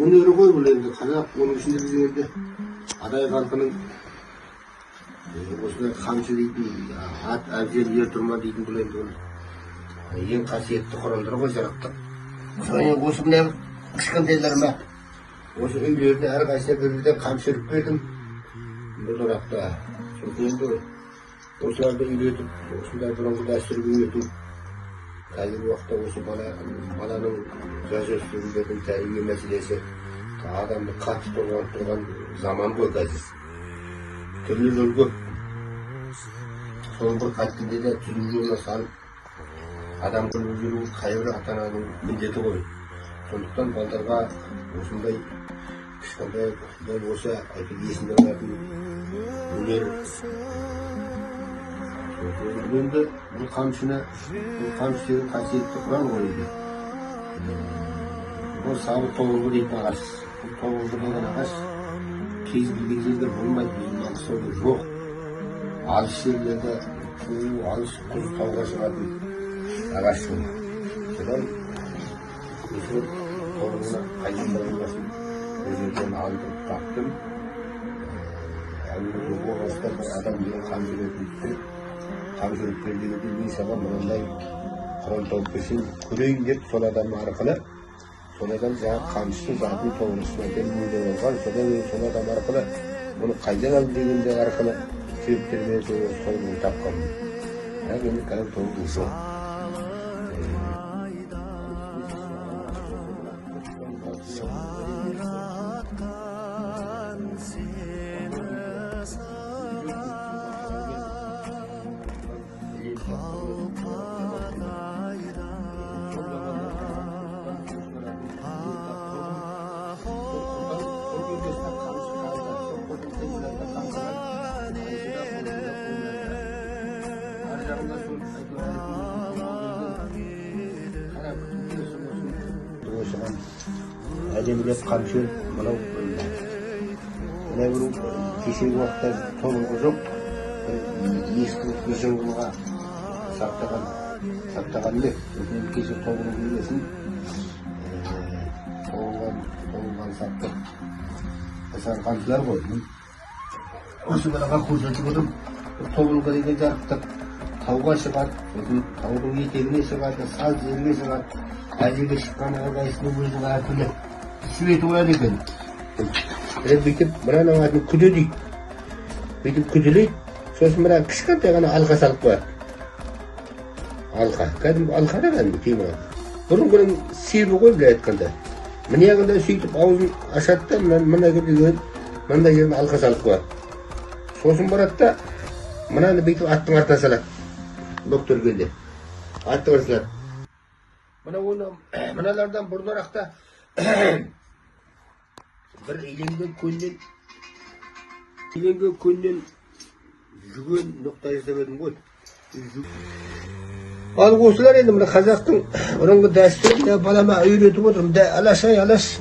өнері ғой бұл енді қазақ, оның ішінде біз енді адай халқының осындай қамшы дейтін, ат әбзел ер тұрма дейтін бұл енді ең қасиетті құралдар ғой жарақтық. Соны осы мына кішкентайларыма осы үйлеріне әрқайсысына бір бірден қамшы іліп бердім. Бұл орақта сосын енді осыларды үйретіп, осындай бұрынғы дәстүрге үйрету. Қазіргі уақытта осы баланың жасөспірімдердің тәрбие мәселесі адамды қатты толғанып тұрған заман ғой қазір. Түрлі жол көп. Соның бір қателікті де түзу жолына салып, адамды өздерінің қайыры ата-ананың міндеті ғой. Сондықтан балдарға осындай кішкентай болса айтып есінде қалатын өнер. Енді бұл қамшы деген қасиетті құрал ғой енді. Бұл сабы тобылғы дейтін ағаш. Бұл тобылғы деген ағаш кез келген жерде болмайды, біздің Маңғыстауда жоқ. Алыс жерлерде алыс құз тауға шығатын ағаш бұл. Содан өсіріп тобылғына қайында болмасын ол жерден алдым, таптым. Бұл ағаштан адам деген қамшы ретінде қамшылық бердегенде мен саған мынандай құрал тауып берсең көрейін деп сол адам арқылы сол адам жаңағы қамшының затын тоғырысына келіп ойлап алған. Содан сол адам арқылы мұны қайдан алды дегенде арқылы себептермен сол тапқанмын. Бірақ енді қазір тобылғы жоқ. Осыған әдемілеп қамшы мынау бір кешегі уақытта тобылғы жоқ, ескі жылға сақтаған еді. Осымен кеше тобылғы үйлесін тобылған сақтық жасаған қамшылар ғой. Осы балаға көрсетіп отырып, тобылғы деген жарықтық тауға шығады, таудың етегіне шығады, саз жерге шығады. Әзірге шыққан әрқайсының өзінің әртүрлі светі болады екен. Бүйтіп мынаның атын күді дейді. Бүйтіп күділейді, сосын мына кішкентай ғана алқа салып қояды. Алқа, кәдімгі алқа да кәдімгі темір. Бұрын себі ғой былай айтқанда. Мына жағында сөйтіп аузын ашады да мына жерін алқа салып қояды. Сосын барады да мынаны бүйтіп аттың артына салады. Доктор келді. Аттың артына салады. Мыналардан бұрынырақта бір иленген көннен жүген ноқта жасап едім ғой. Ал осылар енді мына қазақтың бұрынғы дәстүрін балама үйретіп отырмын. Алаш ай алаш,